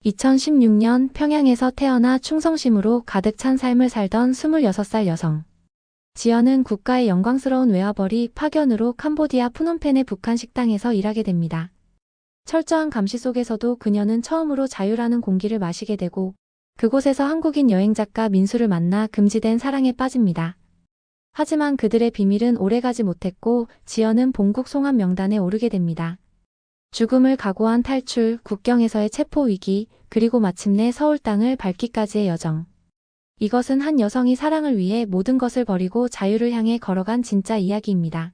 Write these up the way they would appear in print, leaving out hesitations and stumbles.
2016년 평양에서 태어나 충성심으로 가득 찬 삶을 살던 26살 여성. 지연은 국가의 영광스러운 외화벌이 파견으로 캄보디아 프놈펜의 북한 식당에서 일하게 됩니다. 철저한 감시 속에서도 그녀는 처음으로 자유라는 공기를 마시게 되고 그곳에서 한국인 여행작가 민수를 만나 금지된 사랑에 빠집니다. 하지만 그들의 비밀은 오래가지 못했고 지연은 본국 송환 명단에 오르게 됩니다. 죽음을 각오한 탈출, 국경에서의 체포 위기, 그리고 마침내 서울 땅을 밟기까지의 여정. 이것은 한 여성이 사랑을 위해 모든 것을 버리고 자유를 향해 걸어간 진짜 이야기입니다.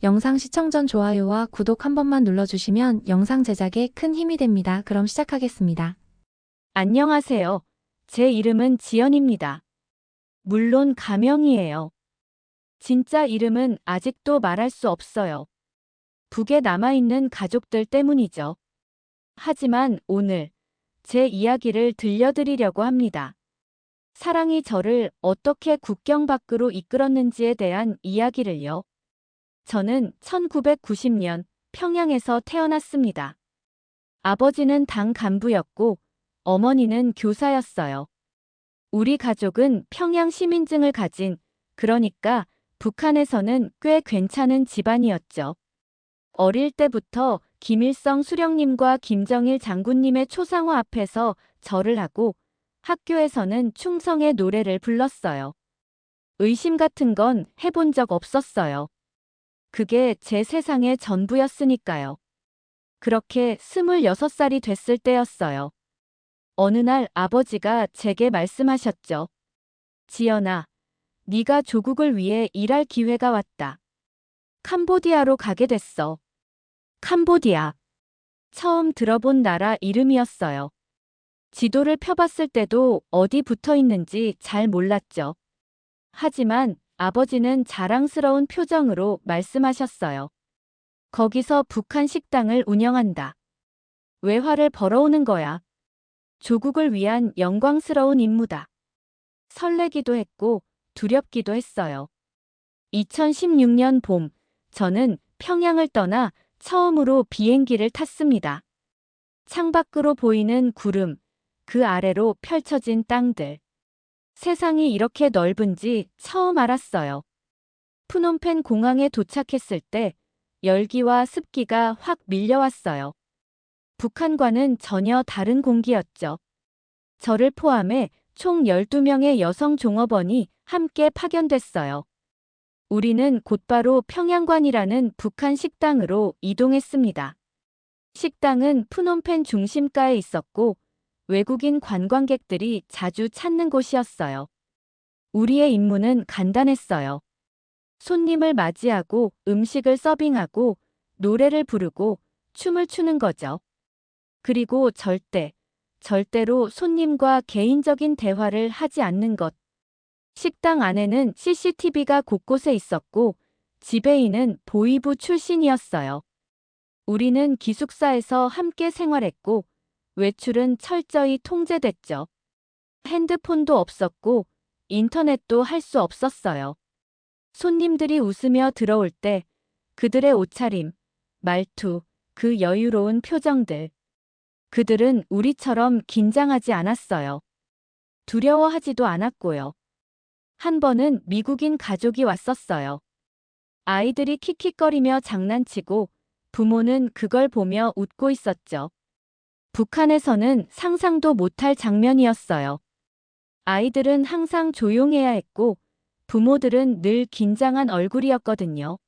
영상 시청 전 좋아요와 구독 한 번만 눌러주시면 영상 제작에 큰 힘이 됩니다. 그럼 시작하겠습니다. 안녕하세요. 제 이름은 지연입니다. 물론 가명이에요. 진짜 이름은 아직도 말할 수 없어요. 북에 남아있는 가족들 때문이죠. 하지만 오늘 제 이야기를 들려드리려고 합니다. 사랑이 저를 어떻게 국경 밖으로 이끌었는지에 대한 이야기를요. 저는 1990년 평양에서 태어났습니다. 아버지는 당 간부였고 어머니는 교사였어요. 우리 가족은 평양 시민증을 가진, 그러니까 북한에서는 꽤 괜찮은 집안이었죠. 어릴 때부터 김일성 수령님과 김정일 장군님의 초상화 앞에서 절을 하고 학교에서는 충성의 노래를 불렀어요. 의심 같은 건 해본 적 없었어요. 그게 제 세상의 전부였으니까요. 그렇게 26살이 됐을 때였어요. 어느 날 아버지가 제게 말씀하셨죠. 지연아, 네가 조국을 위해 일할 기회가 왔다. 캄보디아로 가게 됐어. 캄보디아. 처음 들어본 나라 이름이었어요. 지도를 펴봤을 때도 어디 붙어 있는지 잘 몰랐죠. 하지만 아버지는 자랑스러운 표정으로 말씀하셨어요. 거기서 북한 식당을 운영한다. 외화를 벌어오는 거야. 조국을 위한 영광스러운 임무다. 설레기도 했고 두렵기도 했어요. 2016년 봄, 저는 평양을 떠나 처음으로 비행기를 탔습니다. 창밖으로 보이는 구름, 그 아래로 펼쳐진 땅들. 세상이 이렇게 넓은지 처음 알았어요. 프놈펜 공항에 도착했을 때 열기와 습기가 확 밀려왔어요. 북한과는 전혀 다른 공기였죠. 저를 포함해 총 12명의 여성 종업원이 함께 파견됐어요. 우리는 곧바로 평양관이라는 북한 식당으로 이동했습니다. 식당은 프놈펜 중심가에 있었고 외국인 관광객들이 자주 찾는 곳이었어요. 우리의 임무는 간단했어요. 손님을 맞이하고 음식을 서빙하고 노래를 부르고 춤을 추는 거죠. 그리고 절대로 손님과 개인적인 대화를 하지 않는 것. 식당 안에는 CCTV가 곳곳에 있었고 지배인은 보위부 출신이었어요. 우리는 기숙사에서 함께 생활했고 외출은 철저히 통제됐죠. 핸드폰도 없었고 인터넷도 할 수 없었어요. 손님들이 웃으며 들어올 때 그들의 옷차림, 말투, 그 여유로운 표정들. 그들은 우리처럼 긴장하지 않았어요. 두려워하지도 않았고요. 한 번은 미국인 가족이 왔었어요. 아이들이 킥킥거리며 장난치고 부모는 그걸 보며 웃고 있었죠. 북한에서는 상상도 못할 장면이었어요. 아이들은 항상 조용해야 했고 부모들은 늘 긴장한 얼굴이었거든요.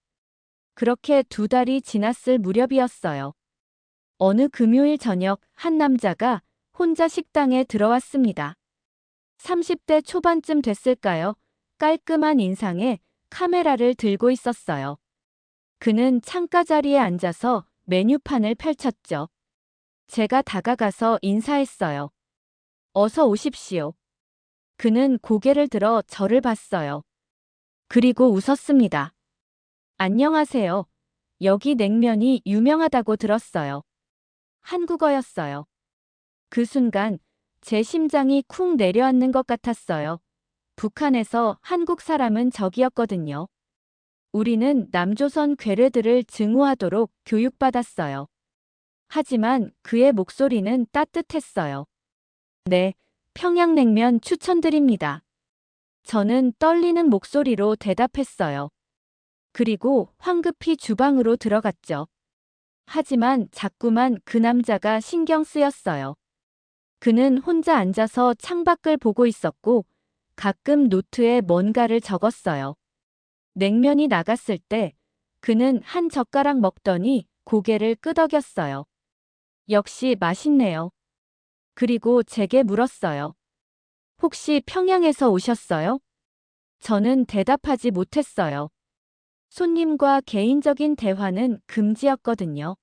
그렇게 2달이 지났을 무렵이었어요. 어느 금요일 저녁 한 남자가 혼자 식당에 들어왔습니다. 30대 초반쯤 됐을까요? 깔끔한 인상에 카메라를 들고 있었어요. 그는 창가 자리에 앉아서 메뉴판을 펼쳤죠. 제가 다가가서 인사했어요. 어서 오십시오. 그는 고개를 들어 저를 봤어요. 그리고 웃었습니다. 안녕하세요. 여기 냉면이 유명하다고 들었어요. 한국어였어요. 그 순간 제 심장이 쿵 내려앉는 것 같았어요. 북한에서 한국 사람은 적이었거든요. 우리는 남조선 괴뢰들을 증오하도록 교육받았어요. 하지만 그의 목소리는 따뜻했어요. 네, 평양냉면 추천드립니다. 저는 떨리는 목소리로 대답했어요. 그리고 황급히 주방으로 들어갔죠. 하지만 자꾸만 그 남자가 신경 쓰였어요. 그는 혼자 앉아서 창밖을 보고 있었고 가끔 노트에 뭔가를 적었어요. 냉면이 나갔을 때 그는 한 젓가락 먹더니 고개를 끄덕였어요. 역시 맛있네요. 그리고 제게 물었어요. 혹시 평양에서 오셨어요? 저는 대답하지 못했어요. 손님과 개인적인 대화는 금지였거든요.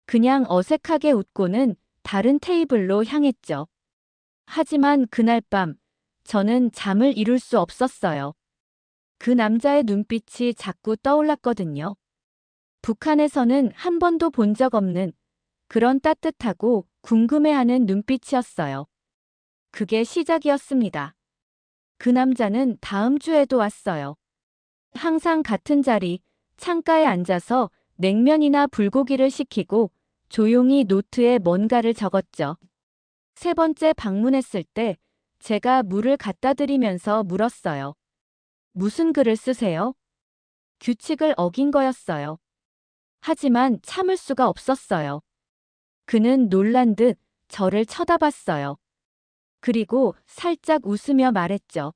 그냥 어색하게 웃고는 다른 테이블로 향했죠. 하지만 그날 밤 저는 잠을 이룰 수 없었어요. 그 남자의 눈빛이 자꾸 떠올랐거든요. 북한에서는 한 번도 본 적 없는 그런 따뜻하고 궁금해하는 눈빛이었어요. 그게 시작이었습니다. 그 남자는 다음 주에도 왔어요. 항상 같은 자리, 창가에 앉아서 냉면이나 불고기를 시키고 조용히 노트에 뭔가를 적었죠. 세 번째 방문했을 때 제가 물을 갖다 드리면서 물었어요. 무슨 글을 쓰세요? 규칙을 어긴 거였어요. 하지만 참을 수가 없었어요. 그는 놀란 듯 저를 쳐다봤어요. 그리고 살짝 웃으며 말했죠.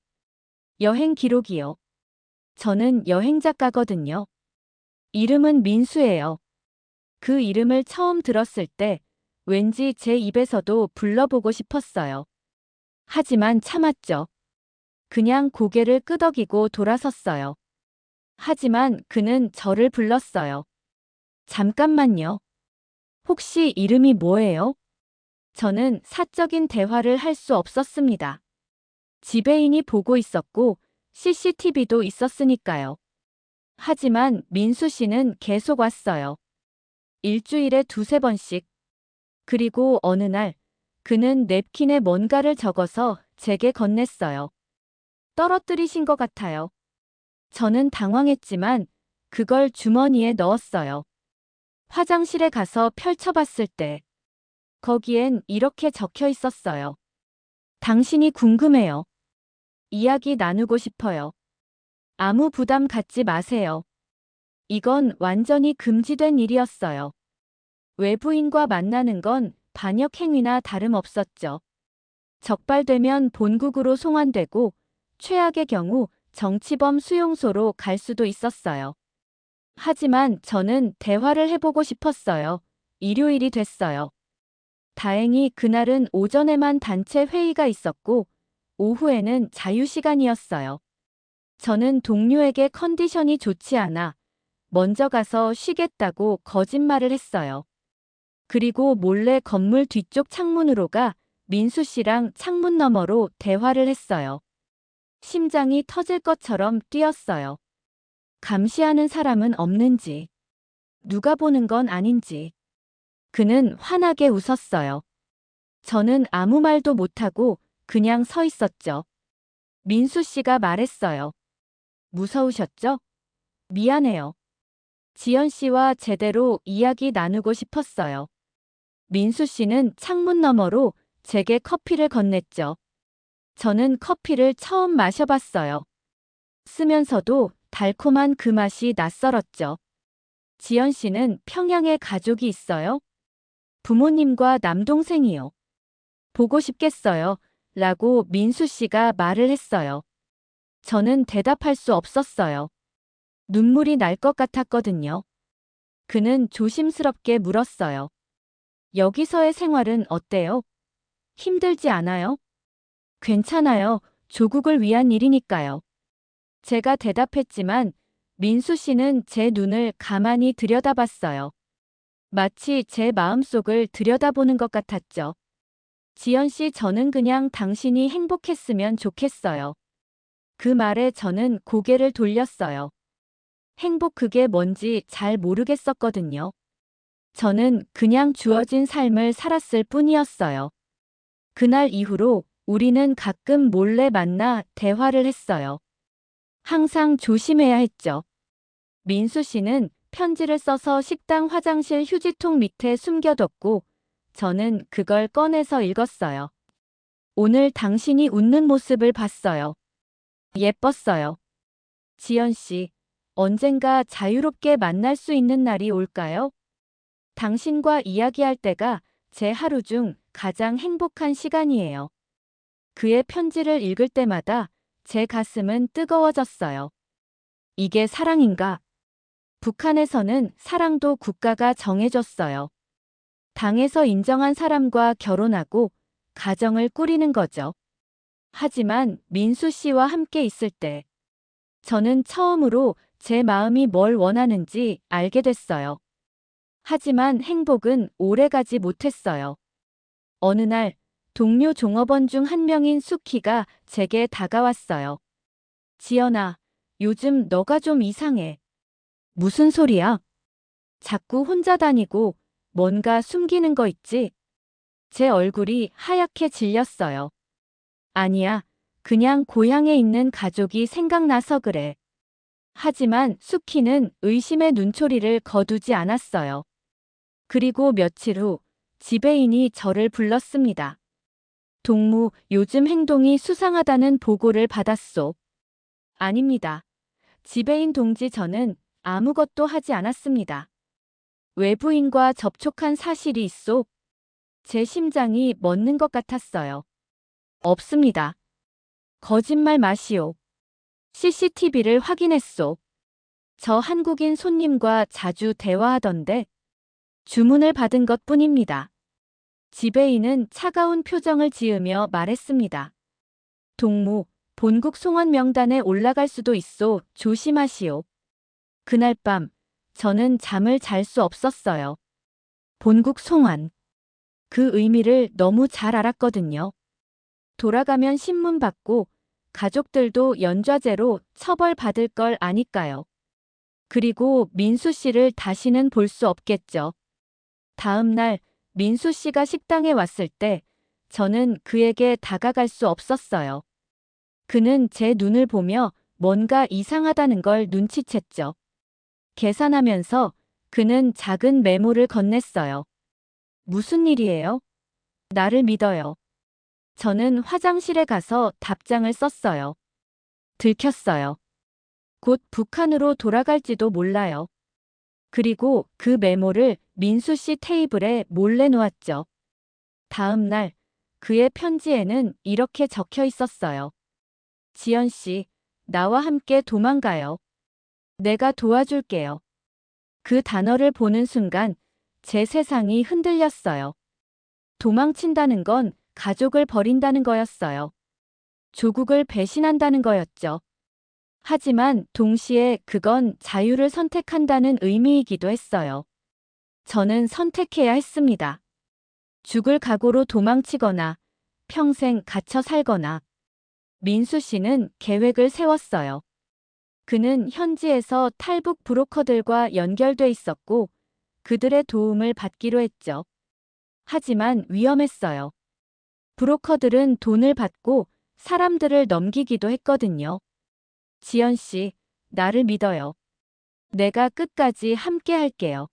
여행 기록이요. 저는 여행 작가거든요. 이름은 민수예요. 그 이름을 처음 들었을 때 왠지 제 입에서도 불러보고 싶었어요. 하지만 참았죠. 그냥 고개를 끄덕이고 돌아섰어요. 하지만 그는 저를 불렀어요. 잠깐만요. 혹시 이름이 뭐예요? 저는 사적인 대화를 할 수 없었습니다. 지배인이 보고 있었고 CCTV도 있었으니까요. 하지만 민수 씨는 계속 왔어요. 일주일에 두세 번씩. 그리고 어느 날 그는 냅킨에 뭔가를 적어서 제게 건넸어요. 떨어뜨리신 것 같아요. 저는 당황했지만 그걸 주머니에 넣었어요. 화장실에 가서 펼쳐봤을 때 거기엔 이렇게 적혀 있었어요. 당신이 궁금해요. 이야기 나누고 싶어요. 아무 부담 갖지 마세요. 이건 완전히 금지된 일이었어요. 외부인과 만나는 건 반역 행위나 다름없었죠. 적발되면 본국으로 송환되고 최악의 경우 정치범 수용소로 갈 수도 있었어요. 하지만 저는 대화를 해보고 싶었어요. 일요일이 됐어요. 다행히 그날은 오전에만 단체 회의가 있었고 오후에는 자유시간이었어요. 저는 동료에게 컨디션이 좋지 않아 먼저 가서 쉬겠다고 거짓말을 했어요. 그리고 몰래 건물 뒤쪽 창문으로 가 민수 씨랑 창문 너머로 대화를 했어요. 심장이 터질 것처럼 뛰었어요. 감시하는 사람은 없는지, 누가 보는 건 아닌지. 그는 환하게 웃었어요. 저는 아무 말도 못하고 그냥 서 있었죠. 민수 씨가 말했어요. 무서우셨죠? 미안해요. 지연 씨와 제대로 이야기 나누고 싶었어요. 민수 씨는 창문 너머로 제게 커피를 건넸죠. 저는 커피를 처음 마셔봤어요. 쓰면서도 달콤한 그 맛이 낯설었죠. 지연 씨는 평양에 가족이 있어요? 부모님과 남동생이요. 보고 싶겠어요. 라고 민수 씨가 말을 했어요. 저는 대답할 수 없었어요. 눈물이 날 것 같았거든요. 그는 조심스럽게 물었어요. 여기서의 생활은 어때요? 힘들지 않아요? 괜찮아요. 조국을 위한 일이니까요. 제가 대답했지만 민수 씨는 제 눈을 가만히 들여다봤어요. 마치 제 마음속을 들여다보는 것 같았죠. 지연 씨, 저는 그냥 당신이 행복했으면 좋겠어요. 그 말에 저는 고개를 돌렸어요. 행복, 그게 뭔지 잘 모르겠었거든요. 저는 그냥 주어진 삶을 살았을 뿐이었어요. 그날 이후로 우리는 가끔 몰래 만나 대화를 했어요. 항상 조심해야 했죠. 민수 씨는 편지를 써서 식당 화장실 휴지통 밑에 숨겨뒀고 저는 그걸 꺼내서 읽었어요. 오늘 당신이 웃는 모습을 봤어요. 예뻤어요. 지연 씨, 언젠가 자유롭게 만날 수 있는 날이 올까요? 당신과 이야기할 때가 제 하루 중 가장 행복한 시간이에요. 그의 편지를 읽을 때마다 제 가슴은 뜨거워졌어요. 이게 사랑인가? 북한에서는 사랑도 국가가 정해줬어요. 당에서 인정한 사람과 결혼하고 가정을 꾸리는 거죠. 하지만 민수 씨와 함께 있을 때 저는 처음으로 제 마음이 뭘 원하는지 알게 됐어요. 하지만 행복은 오래가지 못했어요. 어느 날 동료 종업원 중 한 명인 수키가 제게 다가왔어요. 지연아, 요즘 너가 좀 이상해. 무슨 소리야? 자꾸 혼자 다니고 뭔가 숨기는 거 있지? 제 얼굴이 하얗게 질렸어요. 아니야, 그냥 고향에 있는 가족이 생각나서 그래. 하지만 수키는 의심의 눈초리를 거두지 않았어요. 그리고 며칠 후 지배인이 저를 불렀습니다. 동무, 요즘 행동이 수상하다는 보고를 받았소. 아닙니다. 지배인 동지, 저는 아무것도 하지 않았습니다. 외부인과 접촉한 사실이 있소. 제 심장이 멎는 것 같았어요. 없습니다. 거짓말 마시오. CCTV를 확인했소. 저 한국인 손님과 자주 대화하던데 주문을 받은 것뿐입니다. 지배인은 차가운 표정을 지으며 말했습니다. 동무, 본국 송환 명단에 올라갈 수도 있소. 조심하시오. 그날 밤 저는 잠을 잘 수 없었어요. 본국 송환. 그 의미를 너무 잘 알았거든요. 돌아가면 신문 받고 가족들도 연좌제로 처벌받을 걸 아니까요. 그리고 민수 씨를 다시는 볼 수 없겠죠. 다음 날 민수 씨가 식당에 왔을 때 저는 그에게 다가갈 수 없었어요. 그는 제 눈을 보며 뭔가 이상하다는 걸 눈치챘죠. 계산하면서 그는 작은 메모를 건넸어요. 무슨 일이에요? 나를 믿어요. 저는 화장실에 가서 답장을 썼어요. 들켰어요. 곧 북한으로 돌아갈지도 몰라요. 그리고 그 메모를 민수 씨 테이블에 몰래 놓았죠. 다음 날 그의 편지에는 이렇게 적혀 있었어요. 지연 씨, 나와 함께 도망가요. 내가 도와줄게요. 그 단어를 보는 순간 제 세상이 흔들렸어요. 도망친다는 건 가족을 버린다는 거였어요. 조국을 배신한다는 거였죠. 하지만 동시에 그건 자유를 선택한다는 의미이기도 했어요. 저는 선택해야 했습니다. 죽을 각오로 도망치거나 평생 갇혀 살거나. 민수 씨는 계획을 세웠어요. 그는 현지에서 탈북 브로커들과 연결돼 있었고 그들의 도움을 받기로 했죠. 하지만 위험했어요. 브로커들은 돈을 받고 사람들을 넘기기도 했거든요. 지연 씨, 나를 믿어요. 내가 끝까지 함께 할게요.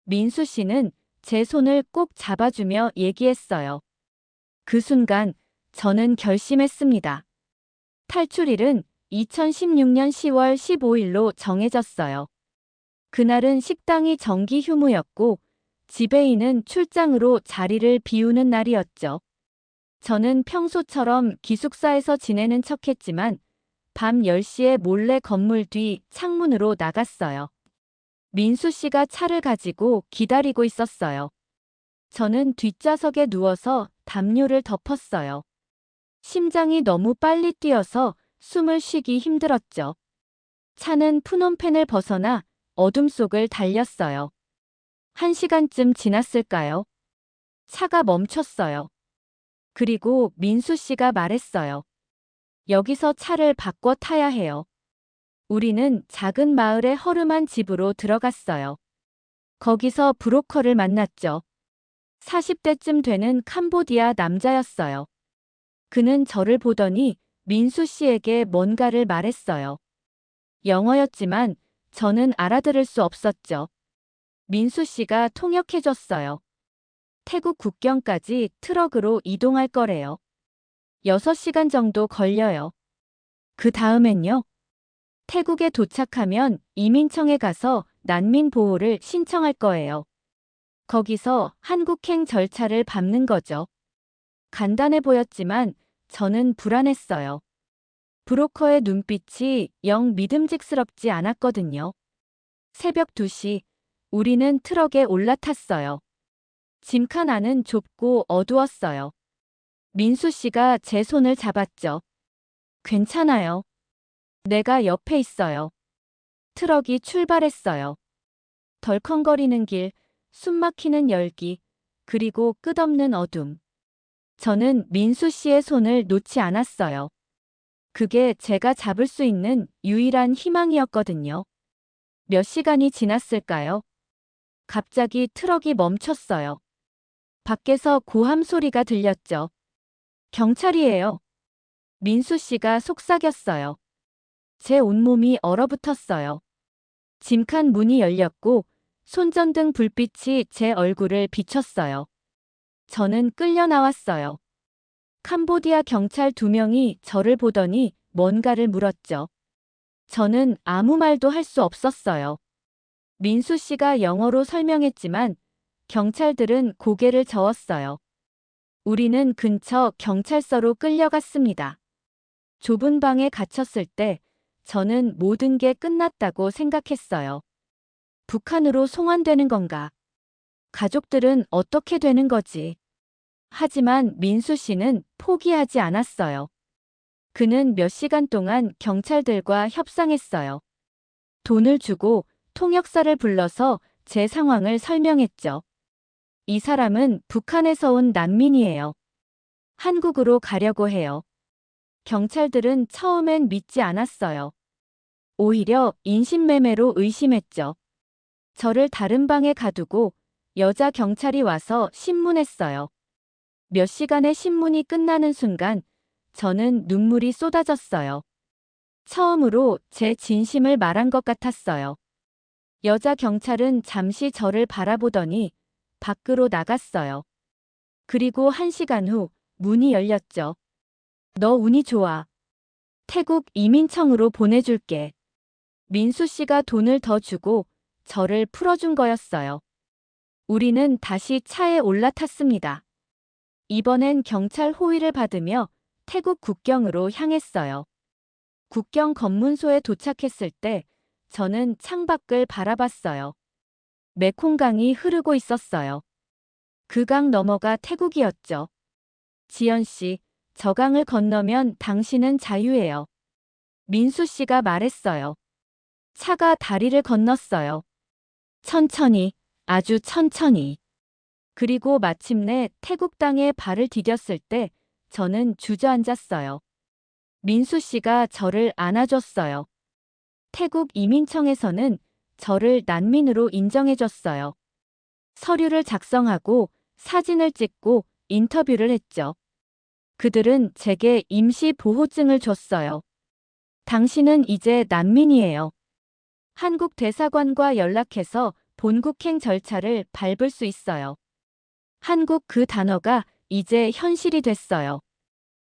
민수 씨는 제 손을 꼭 잡아주며 얘기했어요. 그 순간 저는 결심했습니다. 탈출일은 2016년 10월 15일로 정해졌어요. 그날은 식당이 정기 휴무였고 지배인은 출장으로 자리를 비우는 날이었죠. 저는 평소처럼 기숙사에서 지내는 척했지만 밤 10시에 몰래 건물 뒤 창문으로 나갔어요. 민수 씨가 차를 가지고 기다리고 있었어요. 저는 뒷좌석에 누워서 담요를 덮었어요. 심장이 너무 빨리 뛰어서 숨을 쉬기 힘들었죠. 차는 푸놈펜을 벗어나 어둠 속을 달렸어요. 1시간쯤 지났을까요? 차가 멈췄어요. 그리고 민수 씨가 말했어요. 여기서 차를 바꿔 타야 해요. 우리는 작은 마을의 허름한 집으로 들어갔어요. 거기서 브로커를 만났죠. 40대쯤 되는 캄보디아 남자였어요. 그는 저를 보더니 민수 씨에게 뭔가를 말했어요. 영어였지만 저는 알아들을 수 없었죠. 민수 씨가 통역해줬어요. 태국 국경까지 트럭으로 이동할 거래요. 6시간 정도 걸려요. 그 다음엔요? 태국에 도착하면 이민청에 가서 난민 보호를 신청할 거예요. 거기서 한국행 절차를 밟는 거죠. 간단해 보였지만 저는 불안했어요. 브로커의 눈빛이 영 믿음직스럽지 않았거든요. 새벽 2시, 우리는 트럭에 올라탔어요. 짐칸 안은 좁고 어두웠어요. 민수 씨가 제 손을 잡았죠. 괜찮아요. 내가 옆에 있어요. 트럭이 출발했어요. 덜컹거리는 길, 숨막히는 열기, 그리고 끝없는 어둠. 저는 민수 씨의 손을 놓지 않았어요. 그게 제가 잡을 수 있는 유일한 희망이었거든요. 몇 시간이 지났을까요? 갑자기 트럭이 멈췄어요. 밖에서 고함 소리가 들렸죠. 경찰이에요. 민수 씨가 속삭였어요. 제 온몸이 얼어붙었어요. 짐칸 문이 열렸고 손전등 불빛이 제 얼굴을 비췄어요. 저는 끌려 나왔어요. 캄보디아 경찰 2명이 저를 보더니 뭔가를 물었죠. 저는 아무 말도 할 수 없었어요. 민수 씨가 영어로 설명했지만 경찰들은 고개를 저었어요. 우리는 근처 경찰서로 끌려갔습니다. 좁은 방에 갇혔을 때 저는 모든 게 끝났다고 생각했어요. 북한으로 송환되는 건가? 가족들은 어떻게 되는 거지? 하지만 민수 씨는 포기하지 않았어요. 그는 몇 시간 동안 경찰들과 협상했어요. 돈을 주고 통역사를 불러서 제 상황을 설명했죠. 이 사람은 북한에서 온 난민이에요. 한국으로 가려고 해요. 경찰들은 처음엔 믿지 않았어요. 오히려 인신매매로 의심했죠. 저를 다른 방에 가두고 여자 경찰이 와서 신문했어요. 몇 시간의 신문이 끝나는 순간 저는 눈물이 쏟아졌어요. 처음으로 제 진심을 말한 것 같았어요. 여자 경찰은 잠시 저를 바라보더니 밖으로 나갔어요. 그리고 1시간 후 문이 열렸죠. 너 운이 좋아. 태국 이민청으로 보내줄게. 민수 씨가 돈을 더 주고 저를 풀어준 거였어요. 우리는 다시 차에 올라탔습니다. 이번엔 경찰 호위를 받으며 태국 국경으로 향했어요. 국경 검문소에 도착했을 때 저는 창밖을 바라봤어요. 메콩강이 흐르고 있었어요. 그 강 너머가 태국이었죠. 지연 씨, 저 강을 건너면 당신은 자유예요. 민수 씨가 말했어요. 차가 다리를 건넜어요. 천천히, 아주 천천히. 그리고 마침내 태국 땅에 발을 디뎠을 때 저는 주저앉았어요. 민수 씨가 저를 안아줬어요. 태국 이민청에서는 저를 난민으로 인정해줬어요. 서류를 작성하고 사진을 찍고 인터뷰를 했죠. 그들은 제게 임시 보호증을 줬어요. 당신은 이제 난민이에요. 한국 대사관과 연락해서 본국행 절차를 밟을 수 있어요. 한국 그 단어가 이제 현실이 됐어요.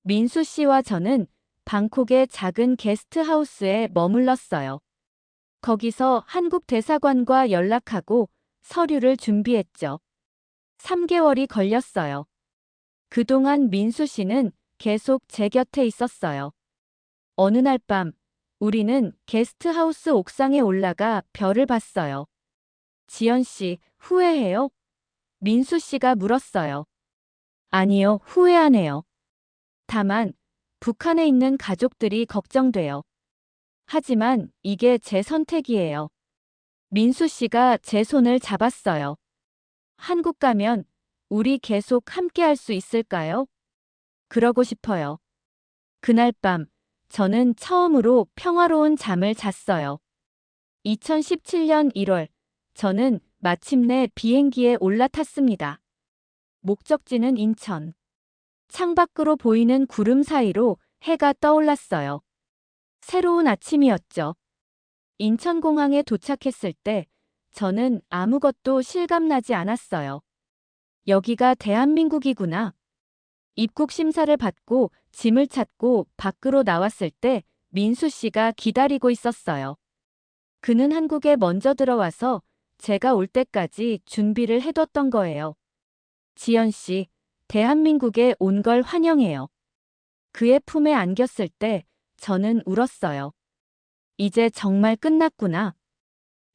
민수 씨와 저는 방콕의 작은 게스트하우스에 머물렀어요. 거기서 한국 대사관과 연락하고 서류를 준비했죠. 3개월이 걸렸어요. 그동안 민수 씨는 계속 제 곁에 있었어요. 어느 날 밤, 우리는 게스트하우스 옥상에 올라가 별을 봤어요. 지연 씨, 후회해요? 민수 씨가 물었어요. 아니요, 후회 안 해요. 다만, 북한에 있는 가족들이 걱정돼요. 하지만 이게 제 선택이에요. 민수 씨가 제 손을 잡았어요. 한국 가면 우리 계속 함께 할 수 있을까요? 그러고 싶어요. 그날 밤, 저는 처음으로 평화로운 잠을 잤어요. 2017년 1월, 저는 마침내 비행기에 올라탔습니다. 목적지는 인천. 창밖으로 보이는 구름 사이로 해가 떠올랐어요. 새로운 아침이었죠. 인천공항에 도착했을 때 저는 아무것도 실감나지 않았어요. 여기가 대한민국이구나. 입국 심사를 받고 짐을 찾고 밖으로 나왔을 때 민수 씨가 기다리고 있었어요. 그는 한국에 먼저 들어와서 제가 올 때까지 준비를 해뒀던 거예요. 지연 씨, 대한민국에 온 걸 환영해요. 그의 품에 안겼을 때 저는 울었어요. 이제 정말 끝났구나.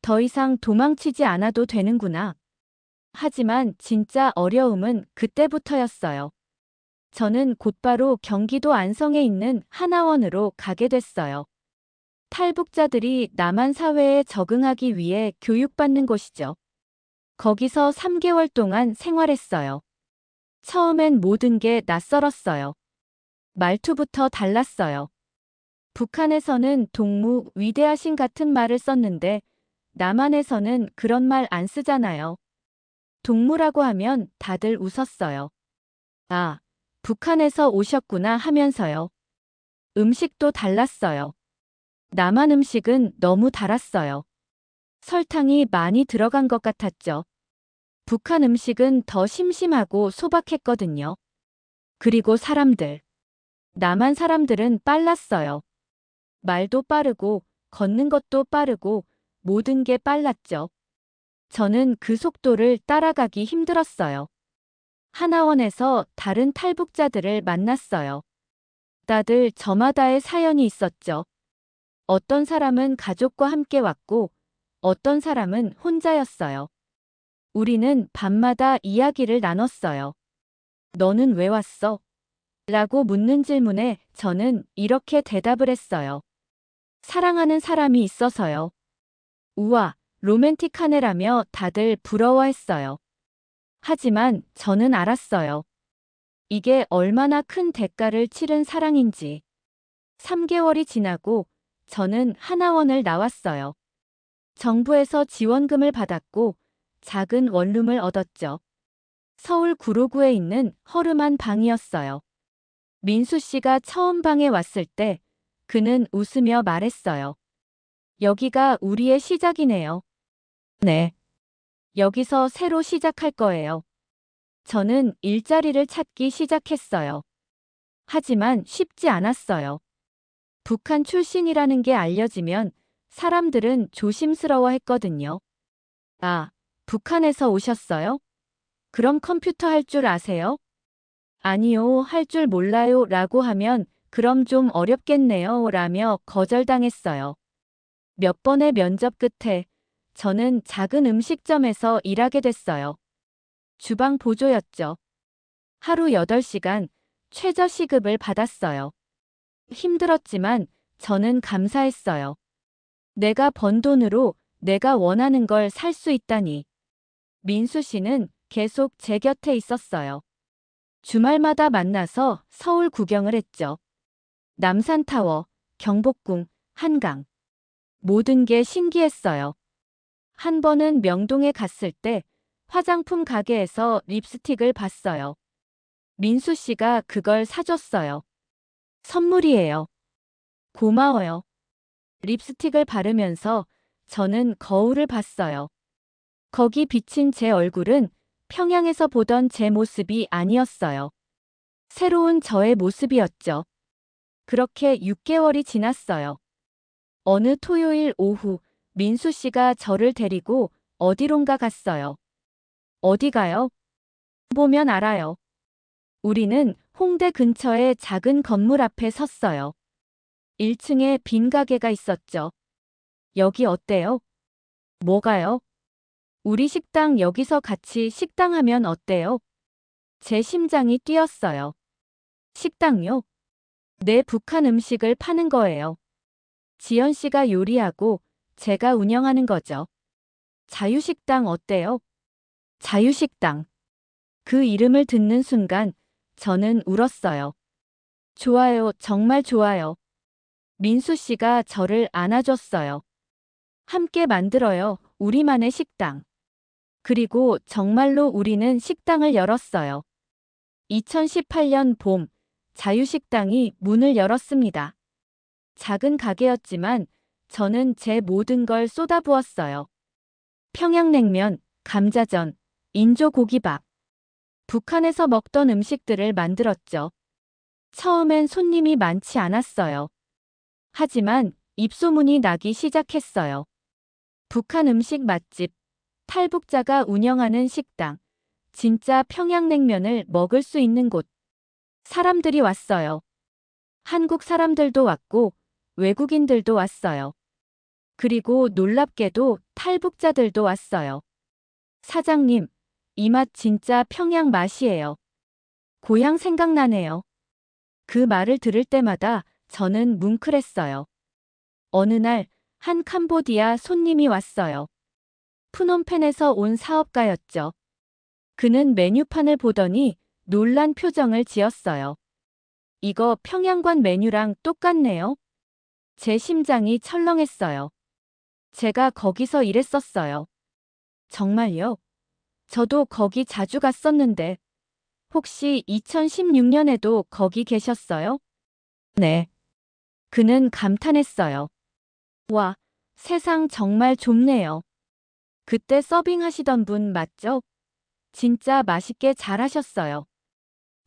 더 이상 도망치지 않아도 되는구나. 하지만 진짜 어려움은 그때부터였어요. 저는 곧바로 경기도 안성에 있는 하나원으로 가게 됐어요. 탈북자들이 남한 사회에 적응하기 위해 교육받는 곳이죠. 거기서 3개월 동안 생활했어요. 처음엔 모든 게 낯설었어요. 말투부터 달랐어요. 북한에서는 동무, 위대하신 같은 말을 썼는데 남한에서는 그런 말 안 쓰잖아요. 동무라고 하면 다들 웃었어요. 아, 북한에서 오셨구나 하면서요. 음식도 달랐어요. 남한 음식은 너무 달았어요. 설탕이 많이 들어간 것 같았죠. 북한 음식은 더 심심하고 소박했거든요. 그리고 사람들. 남한 사람들은 빨랐어요. 말도 빠르고 걷는 것도 빠르고 모든 게 빨랐죠. 저는 그 속도를 따라가기 힘들었어요. 하나원에서 다른 탈북자들을 만났어요. 다들 저마다의 사연이 있었죠. 어떤 사람은 가족과 함께 왔고 어떤 사람은 혼자였어요. 우리는 밤마다 이야기를 나눴어요. 너는 왜 왔어? 라고 묻는 질문에 저는 이렇게 대답을 했어요. 사랑하는 사람이 있어서요. 우와, 로맨틱하네라며 다들 부러워했어요. 하지만 저는 알았어요. 이게 얼마나 큰 대가를 치른 사랑인지. 3개월이 지나고 저는 하나원을 나왔어요. 정부에서 지원금을 받았고 작은 원룸을 얻었죠. 서울 구로구에 있는 허름한 방이었어요. 민수 씨가 처음 방에 왔을 때 그는 웃으며 말했어요. 여기가 우리의 시작이네요. 네. 여기서 새로 시작할 거예요. 저는 일자리를 찾기 시작했어요. 하지만 쉽지 않았어요. 북한 출신이라는 게 알려지면 사람들은 조심스러워 했거든요. 아, 북한에서 오셨어요? 그럼 컴퓨터 할 줄 아세요? 아니요, 할 줄 몰라요 라고 하면 그럼 좀 어렵겠네요 라며 거절당했어요. 몇 번의 면접 끝에 저는 작은 음식점에서 일하게 됐어요. 주방 보조였죠. 하루 8시간 최저 시급을 받았어요. 힘들었지만 저는 감사했어요. 내가 번 돈으로 내가 원하는 걸 살 수 있다니. 민수 씨는 계속 제 곁에 있었어요. 주말마다 만나서 서울 구경을 했죠. 남산타워, 경복궁, 한강. 모든 게 신기했어요. 한 번은 명동에 갔을 때 화장품 가게에서 립스틱을 봤어요. 민수 씨가 그걸 사줬어요. 선물이에요. 고마워요. 립스틱을 바르면서 저는 거울을 봤어요. 거기 비친 제 얼굴은 평양에서 보던 제 모습이 아니었어요. 새로운 저의 모습이었죠. 그렇게 6개월이 지났어요. 어느 토요일 오후 민수 씨가 저를 데리고 어디론가 갔어요. 어디 가요? 보면 알아요. 우리는 홍대 근처의 작은 건물 앞에 섰어요. 1층에 빈 가게가 있었죠. 여기 어때요? 뭐가요? 우리 식당 여기서 같이 식당하면 어때요? 제 심장이 뛰었어요. 식당요? 내 북한 음식을 파는 거예요. 지연 씨가 요리하고 제가 운영하는 거죠. 자유식당 어때요? 자유식당. 그 이름을 듣는 순간 저는 울었어요. 좋아요, 정말 좋아요. 민수 씨가 저를 안아줬어요. 함께 만들어요, 우리만의 식당. 그리고 정말로 우리는 식당을 열었어요. 2018년 봄, 자유식당이 문을 열었습니다. 작은 가게였지만 저는 제 모든 걸 쏟아부었어요. 평양냉면, 감자전, 인조고기밥. 북한에서 먹던 음식들을 만들었죠. 처음엔 손님이 많지 않았어요. 하지만 입소문이 나기 시작했어요. 북한 음식 맛집, 탈북자가 운영하는 식당, 진짜 평양냉면을 먹을 수 있는 곳. 사람들이 왔어요. 한국 사람들도 왔고, 외국인들도 왔어요. 그리고 놀랍게도 탈북자들도 왔어요. 사장님, 이 맛 진짜 평양 맛이에요. 고향 생각나네요. 그 말을 들을 때마다 저는 뭉클했어요. 어느 날, 한 캄보디아 손님이 왔어요. 푸놈펜에서 온 사업가였죠. 그는 메뉴판을 보더니 놀란 표정을 지었어요. 이거 평양관 메뉴랑 똑같네요. 제 심장이 철렁했어요. 제가 거기서 일했었어요. 정말요? 저도 거기 자주 갔었는데, 혹시 2016년에도 거기 계셨어요? 네. 그는 감탄했어요. 와, 세상 정말 좁네요. 그때 서빙하시던 분 맞죠? 진짜 맛있게 잘하셨어요.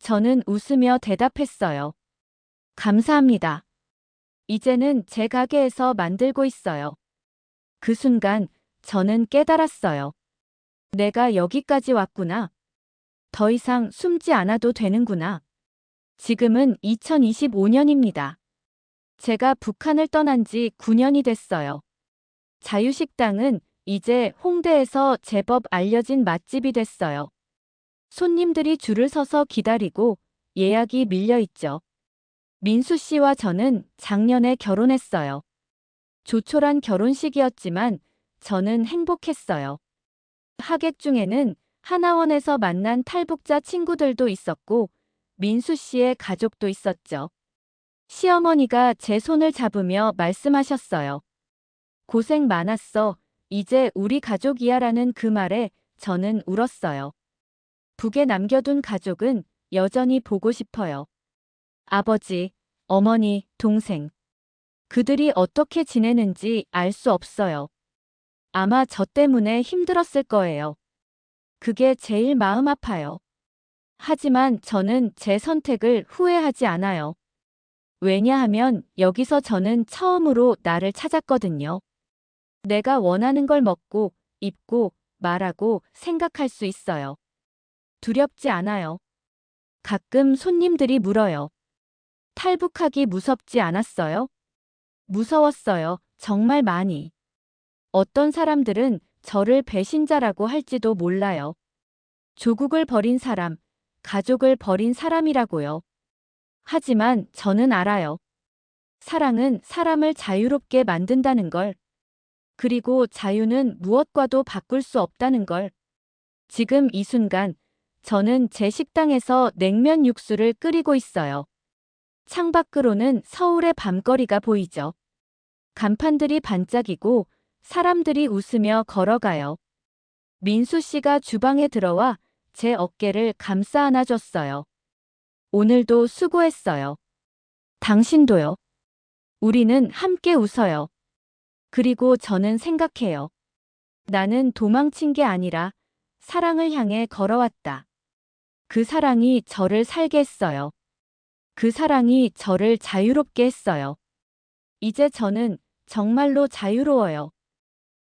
저는 웃으며 대답했어요. 감사합니다. 이제는 제 가게에서 만들고 있어요. 그 순간 저는 깨달았어요. 내가 여기까지 왔구나. 더 이상 숨지 않아도 되는구나. 지금은 2025년입니다. 제가 북한을 떠난 지 9년이 됐어요. 자유식당은 이제 홍대에서 제법 알려진 맛집이 됐어요. 손님들이 줄을 서서 기다리고 예약이 밀려 있죠. 민수 씨와 저는 작년에 결혼했어요. 조촐한 결혼식이었지만 저는 행복했어요. 하객 중에는 하나원에서 만난 탈북자 친구들도 있었고 민수 씨의 가족도 있었죠. 시어머니가 제 손을 잡으며 말씀하셨어요. 고생 많았어. 이제 우리 가족이야라는 그 말에 저는 울었어요. 북에 남겨둔 가족은 여전히 보고 싶어요. 아버지, 어머니, 동생. 그들이 어떻게 지내는지 알 수 없어요. 아마 저 때문에 힘들었을 거예요. 그게 제일 마음 아파요. 하지만 저는 제 선택을 후회하지 않아요. 왜냐하면 여기서 저는 처음으로 나를 찾았거든요. 내가 원하는 걸 먹고, 입고, 말하고, 생각할 수 있어요. 두렵지 않아요. 가끔 손님들이 물어요. 탈북하기 무섭지 않았어요? 무서웠어요. 정말 많이. 어떤 사람들은 저를 배신자라고 할지도 몰라요. 조국을 버린 사람, 가족을 버린 사람이라고요. 하지만 저는 알아요. 사랑은 사람을 자유롭게 만든다는 걸. 그리고 자유는 무엇과도 바꿀 수 없다는 걸. 지금 이 순간, 저는 제 식당에서 냉면 육수를 끓이고 있어요. 창밖으로는 서울의 밤거리가 보이죠. 간판들이 반짝이고 사람들이 웃으며 걸어가요. 민수 씨가 주방에 들어와 제 어깨를 감싸 안아줬어요. 오늘도 수고했어요. 당신도요. 우리는 함께 웃어요. 그리고 저는 생각해요. 나는 도망친 게 아니라 사랑을 향해 걸어왔다. 그 사랑이 저를 살게 했어요. 그 사랑이 저를 자유롭게 했어요. 이제 저는 정말로 자유로워요.